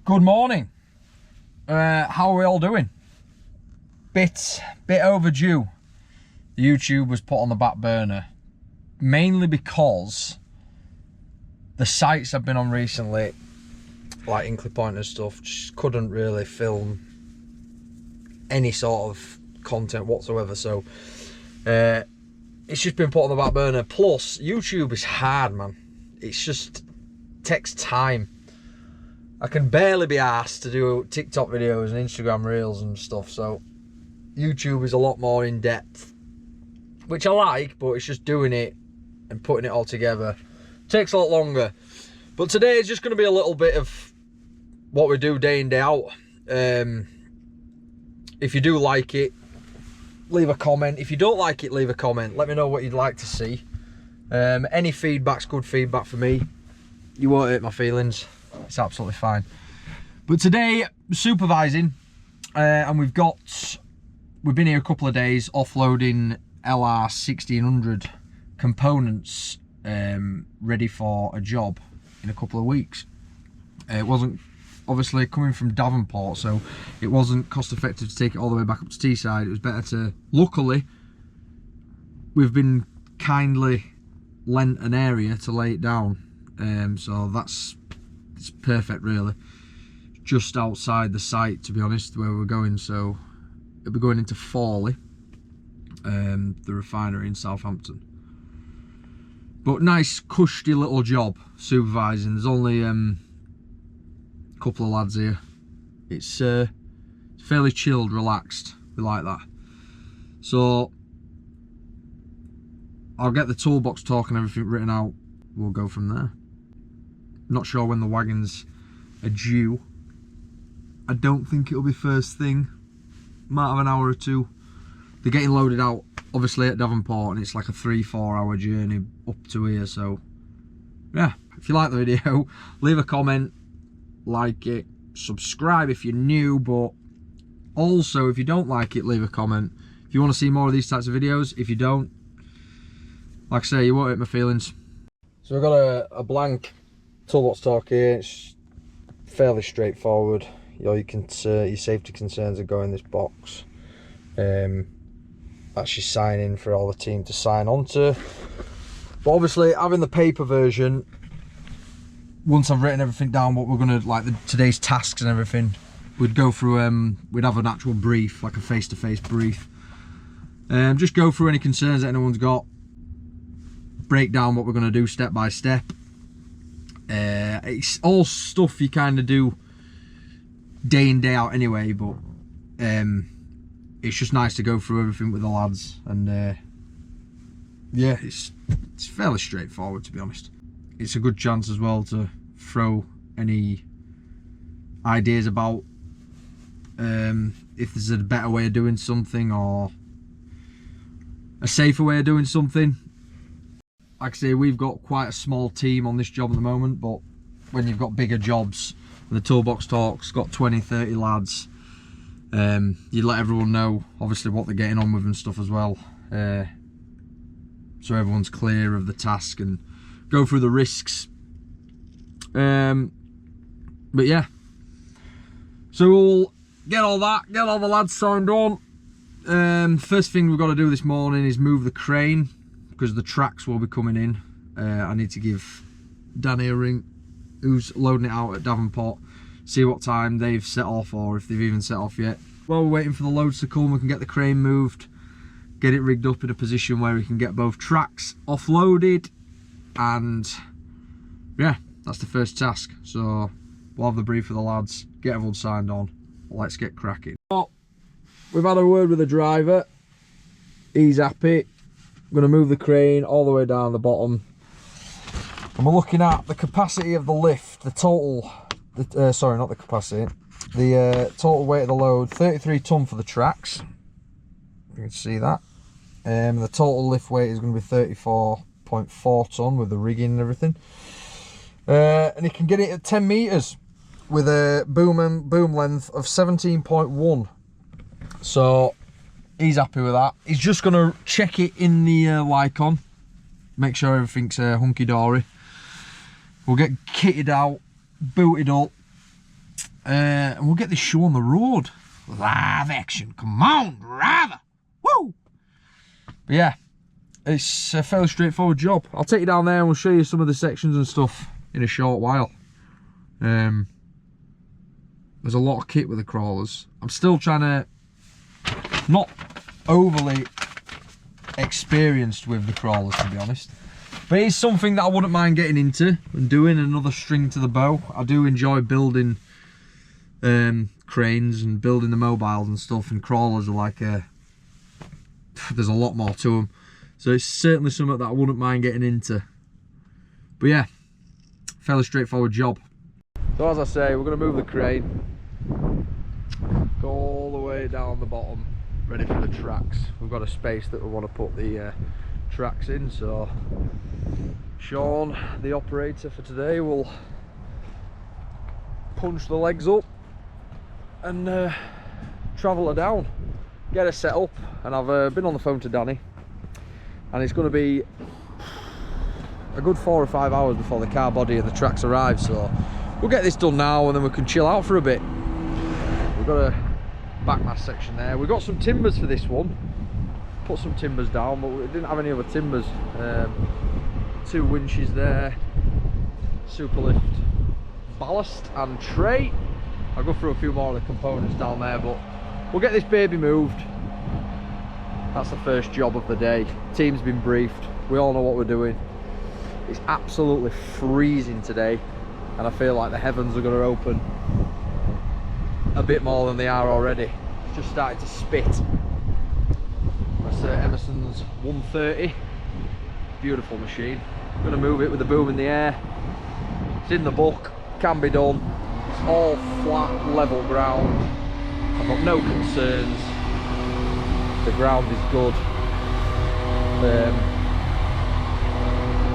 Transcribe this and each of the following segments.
Good morning. How are we all doing? Bit overdue. YouTube was put on the back burner, mainly because the sites I've been on recently, like Incly Point and stuff, just couldn't really film any sort of content whatsoever. So it's just been put on the back burner. Plus, YouTube is hard, man. It's just takes time. I can barely be asked to do TikTok videos and Instagram reels and stuff, so YouTube is a lot more in depth, which I like, but it's just doing it and putting it all together takes a lot longer. But today is just going to be a little bit of what we do day in, day out. If you do like it, leave a comment. If you don't like it, leave a comment. Let me know what you'd like to see. Any feedback's good feedback for me. You won't hurt my feelings. It's absolutely fine. But today, supervising, and we've been here a couple of days offloading LR 1600 components ready for a job in a couple of weeks. It wasn't, obviously coming from Davenport, so it wasn't cost effective to take it all the way back up to Teesside. It was better to, luckily, we've been kindly lent an area to lay it down, so it's perfect really. Just outside the site, to be honest, where we're going. So it'll be going into Fawley, the refinery in Southampton. But nice cushy little job supervising. There's only a couple of lads here. It's fairly chilled, relaxed. We like that. So I'll get the toolbox talk and everything written out. We'll go from there. Not sure when the wagons are due. I don't think it'll be first thing. Might have an hour or two. They're getting loaded out, obviously, at Davenport, and it's like a 3-4 hour journey up to here. So yeah, if you like the video, leave a comment, like it, subscribe if you're new, but also if you don't like it, leave a comment. If you want to see more of these types of videos, if you don't, like I say, you won't hurt my feelings. So we've got a blank toolbox talk here. It's fairly straightforward. Your safety concerns are going in this box. That's your sign in for all the team to sign onto. But obviously, having the paper version, once I've written everything down, what we're gonna like, today's tasks and everything, we'd go through. We'd have an actual brief, like a face-to-face brief. Just go through any concerns that anyone's got. Break down what we're gonna do step by step. It's all stuff you kind of do day in, day out anyway, but it's just nice to go through everything with the lads, and yeah, it's fairly straightforward, to be honest. It's a good chance as well to throw any ideas about if there's a better way of doing something or a safer way of doing something. Like I say, we've got quite a small team on this job at the moment, but when you've got bigger jobs, and the toolbox talk's got 20-30 lads, you let everyone know obviously what they're getting on with and stuff as well, so everyone's clear of the task and go through the risks. But yeah, so we'll get all the lads signed on. First thing we've got to do this morning is move the crane, because the tracks will be coming in. I need to give Danny a ring, who's loading it out at Davenport, see what time they've set off, or if they've even set off yet. While we're waiting for the loads to come, we can get the crane moved, get it rigged up in a position where we can get both tracks offloaded, and yeah, that's the first task. So we'll have the brief for the lads, get everyone signed on, let's get cracking. We've had a word with the driver, he's happy. I'm going to move the crane all the way down the bottom, and we're looking at the capacity of the lift, the total, sorry, not the capacity, the total weight of the load, 33 tonne for the tracks, you can see that. The total lift weight is going to be 34.4 tonne with the rigging and everything, and you can get it at 10 metres with a boom length of 17.1. So he's happy with that. He's just going to check it in the Lycon, make sure everything's hunky-dory. We'll get kitted out, booted up, and we'll get this show on the road. Live action, come on, driver, woo! But yeah, it's a fairly straightforward job. I'll take you down there and we'll show you some of the sections and stuff in a short while. There's a lot of kit with the crawlers. I'm still trying to, not overly experienced with the crawlers, to be honest, but it's something that I wouldn't mind getting into and doing another string to the bow. I do enjoy building cranes and building the mobiles and stuff, and crawlers are like there's a lot more to them, so it's certainly something that I wouldn't mind getting into. But yeah, fairly straightforward job. So as I say, we're going to move the crane, go all the way down the bottom, ready for the tracks. We've got a space that we want to put the tracks in, so Sean, the operator for today, will punch the legs up and travel her down, get her set up. And I've been on the phone to Danny, and it's going to be a good 4 or 5 hours before the car body and the tracks arrive, so we'll get this done now and then we can chill out for a bit. We've got a backmast section there. We've got some timbers for this one, put some timbers down, but we didn't have any other timbers. 2 winches there, super lift, ballast and tray. I'll go through a few more of the components down there, but we'll get this baby moved. That's the first job of the day. Team's been briefed, we all know what we're doing. It's absolutely freezing today, and I feel like the heavens are going to open a bit more than they are already. It's just started to spit. That's Emerson's 130, beautiful machine. I'm going to move it with the boom in the air. It's in the book, can be done. It's all flat, level ground. I've got no concerns. The ground is good.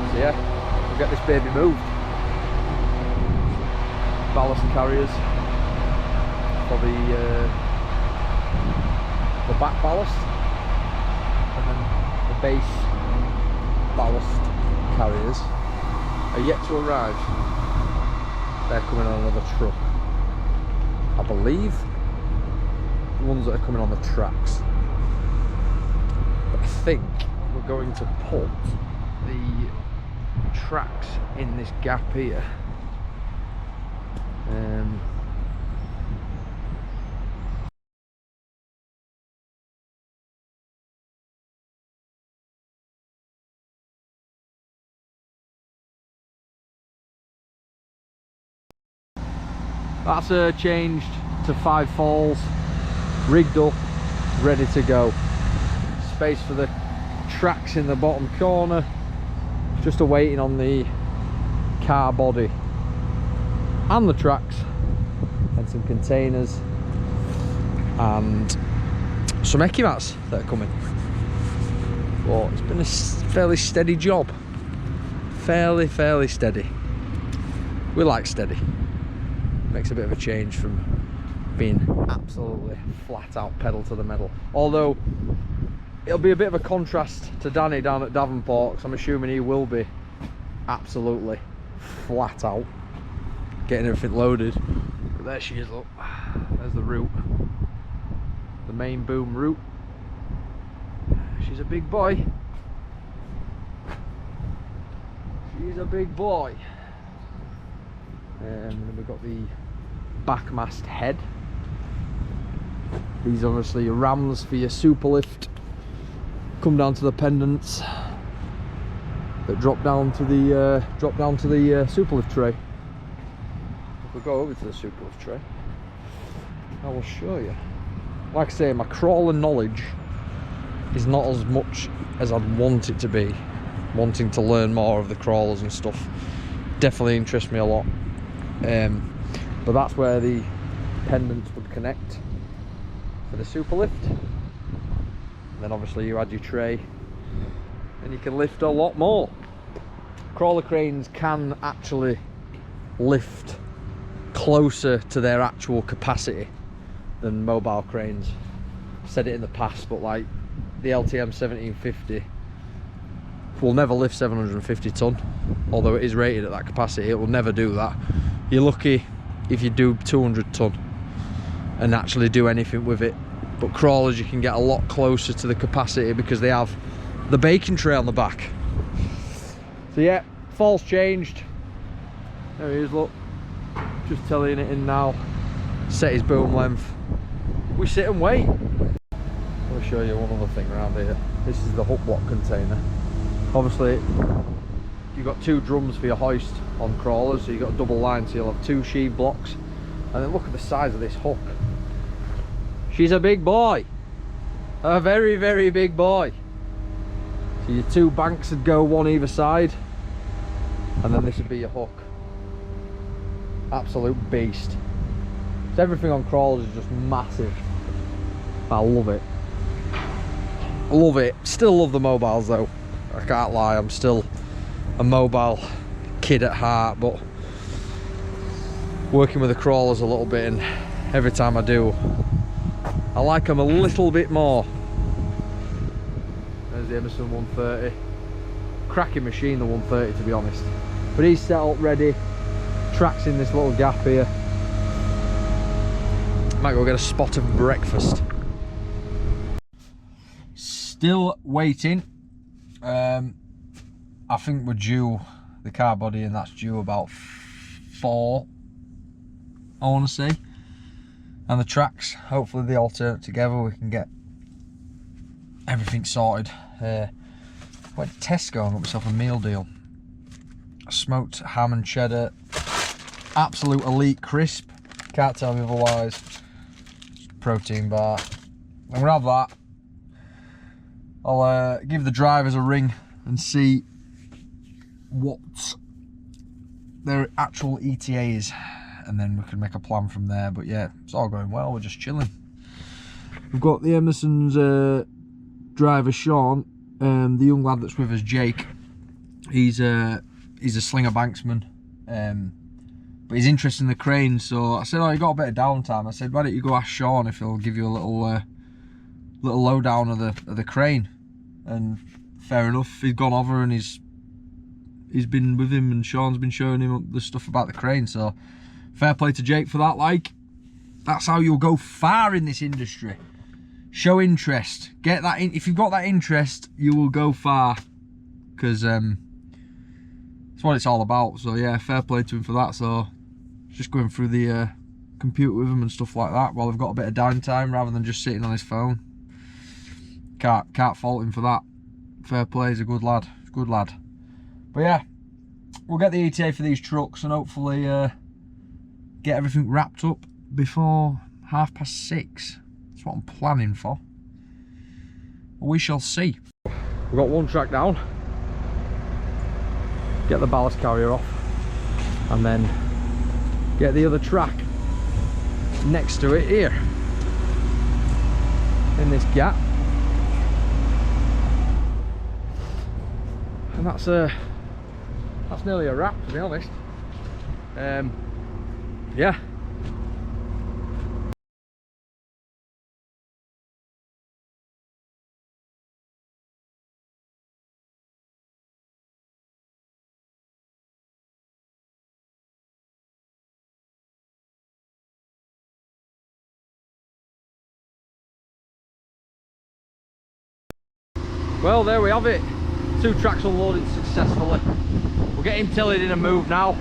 So yeah, we'll get this baby moved. Ballast carriers for the back ballast, and then the base ballast carriers are yet to arrive. They're coming on another truck, I believe. The ones that are coming on the tracks. But I think we're going to put the tracks in this gap here. That's changed to 5 falls, rigged up, ready to go. Space for the tracks in the bottom corner, just awaiting on the car body and the tracks, and some containers and some ecky mats that are coming. But it's been a fairly steady job, fairly steady. We like steady. Makes a bit of a change from being absolutely flat out pedal to the metal. Although it'll be a bit of a contrast to Danny down at Davenport, because I'm assuming he will be absolutely flat out getting everything loaded. But there she is, look, there's the route, the main boom route. She's a big boy. She's a big boy. And then we've got the backmast head. These obviously your rams for your super lift. Come down to the pendants that drop down to the super lift tray. If we go over to the super lift tray, I will show you. Like I say, my crawler knowledge is not as much as I'd want it to be. Wanting to learn more of the crawlers and stuff definitely interests me a lot. But that's where the pendants would connect for the super lift. And then obviously you add your tray and you can lift a lot more. Crawler cranes can actually lift closer to their actual capacity than mobile cranes. I've said it in the past, but like the LTM 1750 will never lift 750 ton, although it is rated at that capacity. It will never do that. You're lucky if you do 200 ton and actually do anything with it. But crawlers, you can get a lot closer to the capacity because they have the baking tray on the back. So yeah, falls changed. There he is, look. Just telling it in now. Set his boom length. We sit and wait. I'll show you one other thing around here. This is the hook block container. Obviously, you've got 2 drums for your hoist on crawlers, so you've got a double line, so you'll have 2 sheave blocks. And then look at the size of this hook. She's a big boy. A very, very big boy. So your 2 banks would go one either side, and then this would be your hook. Absolute beast. So everything on crawlers is just massive. I love it. I love it. Still love the mobiles though. I can't lie, I'm still a mobile kid at heart, but working with the crawlers a little bit, and every time I do, I like them a little bit more. There's the Emerson 130. Cracking machine, the 130, to be honest. But he's set up ready. Tracks in this little gap here. Might go get a spot of breakfast. Still waiting. I think we're due the car body, and that's due about 4, I want to say. And the tracks, hopefully they all turn together, we can get everything sorted. Went to Tesco and got myself a meal deal. A smoked ham and cheddar, absolute elite crisp, can't tell me otherwise. Protein bar. I'm gonna have that. I'll give the drivers a ring and see what their actual ETA is, and then we can make a plan from there. But yeah, it's all going well, we're just chilling. We've got the Emerson's driver Sean, the young lad that's with us, Jake. He's a slinger banksman, but he's interested in the crane. So I said, oh, you got a bit of downtime. I said, why don't you go ask Sean if he'll give you a little lowdown of the crane. And fair enough, he's gone over and he's been with him, and Sean's been showing him the stuff about the crane. So fair play to Jake for that. Like, that's how you'll go far in this industry. Show interest, get that in. If you've got that interest, you will go far, because it's what it's all about. So yeah, fair play to him for that. So just going through the computer with him and stuff like that while I've got a bit of downtime rather than just sitting on his phone. Can't fault him for that. Fair play, he's a good lad. Good lad. But yeah, we'll get the ETA for these trucks and hopefully get everything wrapped up before 6:30. That's what I'm planning for. We shall see. We've got one track down. Get the ballast carrier off, and then get the other track next to it here in this gap. And that's nearly a wrap, to be honest. Yeah. Well, there we have it. 2 tracks unloaded successfully. We're getting tilled in a move now.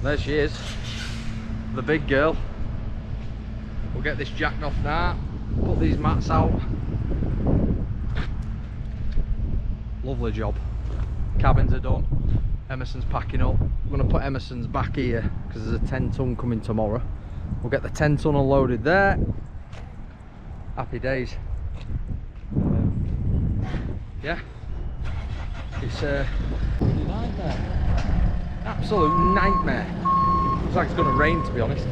There she is, the big girl. We'll get this jacked off now, put these mats out. Lovely job. Cabins are done. Emerson's packing up. We're going to put Emerson's back here because there's a 10 ton coming tomorrow. We'll get the 10 ton unloaded there. Happy days. Yeah, it's a nightmare. Absolute nightmare. Looks like it's going to rain, to be honest.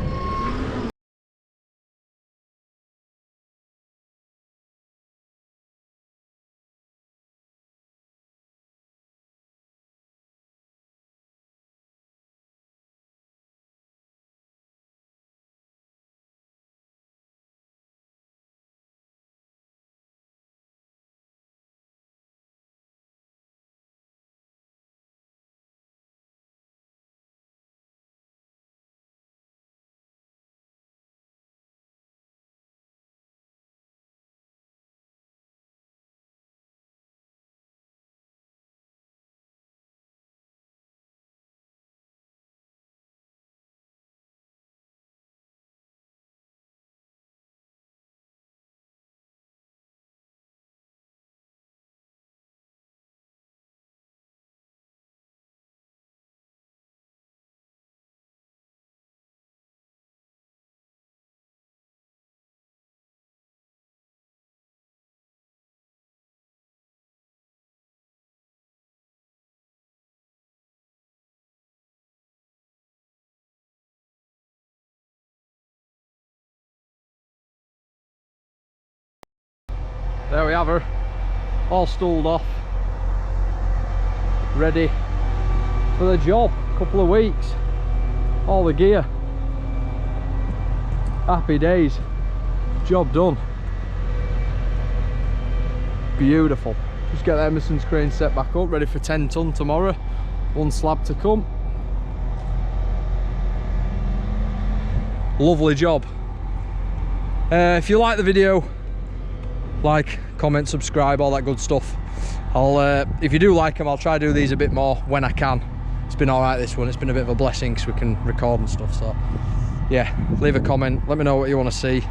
there we have her, all stooled off, ready for the job. Couple of weeks, all the gear, happy days, job done. Beautiful. Just get the Emerson's crane set back up, ready for 10 ton tomorrow, 1 slab to come. Lovely job. If you like the video, like, comment, subscribe, all that good stuff. If you do like them, I'll try to do these a bit more when I can. It's been all right, this one. It's been a bit of a blessing because we can record and stuff. So yeah, leave a comment, let me know what you want to see.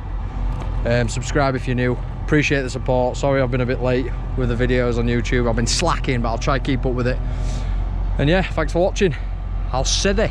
Subscribe if you're new. Appreciate the support. Sorry I've been a bit late with the videos on YouTube. I've been slacking, but I'll try to keep up with it. And yeah, thanks for watching. I'll see you.